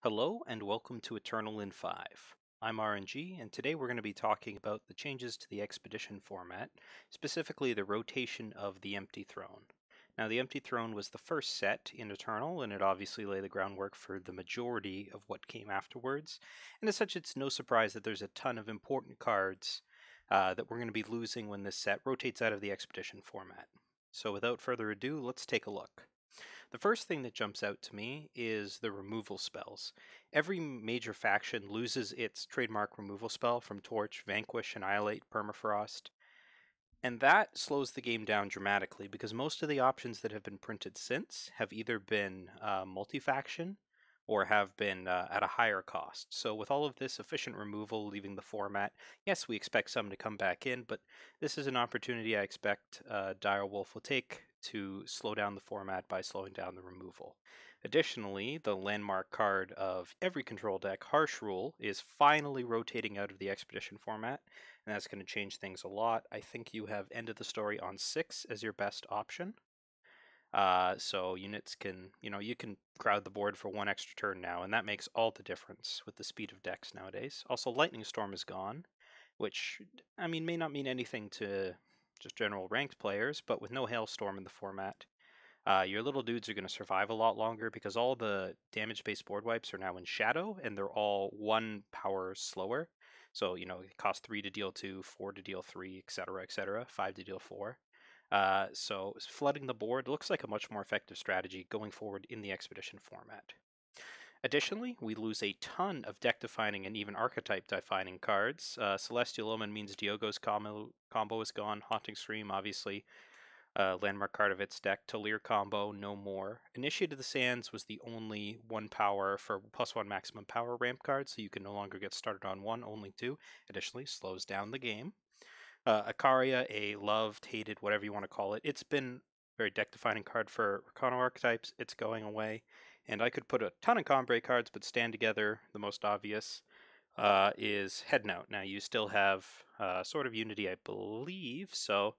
Hello and welcome to Eternal in 5. I'm aReNGee, and today we're going to be talking about the changes to the expedition format, specifically the rotation of the Empty Throne. Now, the Empty Throne was the first set in Eternal, and it obviously laid the groundwork for the majority of what came afterwards. And as such, it's no surprise that there's a ton of important cards that we're going to be losing when this set rotates out of the expedition format. So without further ado, let's take a look. The first thing that jumps out to me is the removal spells. Every major faction loses its trademark removal spell from Torch, Vanquish, Annihilate, Permafrost, and that slows the game down dramatically because most of the options that have been printed since have either been multi-faction or have been at a higher cost. So with all of this efficient removal leaving the format, yes, we expect some to come back in, but this is an opportunity I expect Direwolf will take to slow down the format by slowing down the removal. Additionally, the landmark card of every control deck, Harsh Rule, is finally rotating out of the Expedition format, and that's going to change things a lot. I think you have End of the Story on 6 as your best option. So units can, you can crowd the board for one extra turn now, and that makes all the difference with the speed of decks nowadays. Also, Lightning Storm is gone, which, may not mean anything to just general ranked players, but with no Hailstorm in the format, your little dudes are going to survive a lot longer because all the damage-based board wipes are now in Shadow, and they're all 1 power slower. So, it costs 3 to deal 2, 4 to deal 3, etc., 5 to deal 4. So flooding the board looks like a much more effective strategy going forward in the Expedition format. Additionally, we lose a ton of deck-defining and even archetype-defining cards. Celestial Omen means Diogo's combo is gone. Haunting Stream, obviously, landmark card of its deck. Talir combo, no more. Initiate of the Sands was the only 1 power for +1 maximum power ramp card, so you can no longer get started on 1, only 2. Additionally, slows down the game. Ikaria, a loved, hated, whatever you want to call it. It's been a very deck-defining card for Rakano archetypes. It's going away. And I could put a ton of Combrei cards, but stand together, the most obvious, is Head Note. Now, you still have Sword of Unity, I believe, so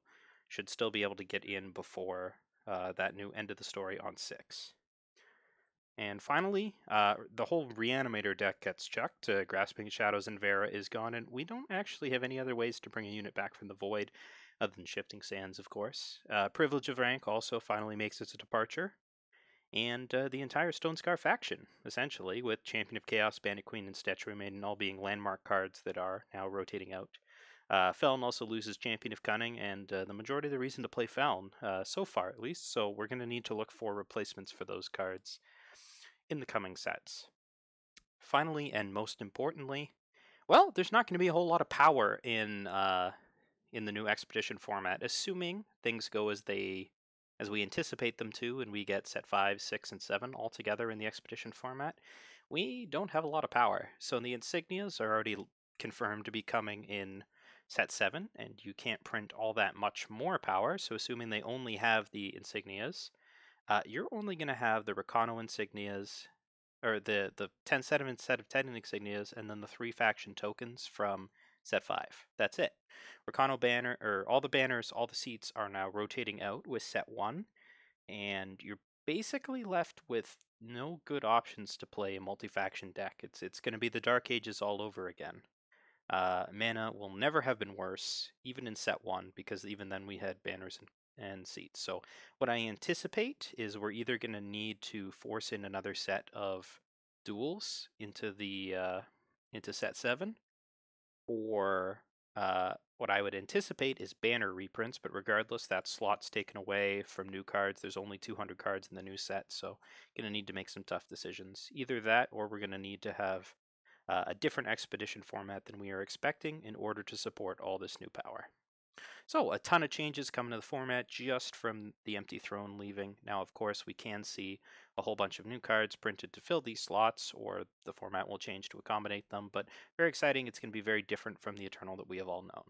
should still be able to get in before that new End of the Story on 6. And finally, the whole Reanimator deck gets chucked. Grasping Shadows and Vera is gone, and we don't actually have any other ways to bring a unit back from the Void, other than Shifting Sands, of course. Privilege of Rank also finally makes its departure. And the entire Stone Scar faction, essentially, with Champion of Chaos, Bandit Queen, and Statuary Maiden all being landmark cards that are now rotating out. Feln also loses Champion of Cunning, and the majority of the reason to play Feln, so far at least, so we're going to need to look for replacements for those cards in the coming sets. Finally, and most importantly, well, there's not going to be a whole lot of power in the new Expedition format, assuming things go as we anticipate them to, and we get set 5, 6, and 7 all together in the Expedition format. We don't have a lot of power, so the insignias are already confirmed to be coming in set 7, and you can't print all that much more power, so assuming they only have the insignias, you're only going to have the Rakano insignias, or the 10 set of 10 insignias, and then the 3 faction tokens from set 5. That's it. Rakano banner, or all the banners, all the seats are now rotating out with set 1, and you're basically left with no good options to play a multi-faction deck. It's going to be the Dark Ages all over again. Mana will never have been worse, even in set 1, because even then we had banners and seats. So what I anticipate is we're either going to need to force in another set of duels into into set 7, or what I would anticipate is banner reprints, but regardless, that slot's taken away from new cards. There's only 200 cards in the new set, so going to need to make some tough decisions. Either that, or we're going to need to have a different Expedition format than we are expecting in order to support all this new power. So a ton of changes coming to the format just from the Empty Throne leaving. Now, of course, we can see a whole bunch of new cards printed to fill these slots, or the format will change to accommodate them, but very exciting. It's going to be very different from the Eternal that we have all known.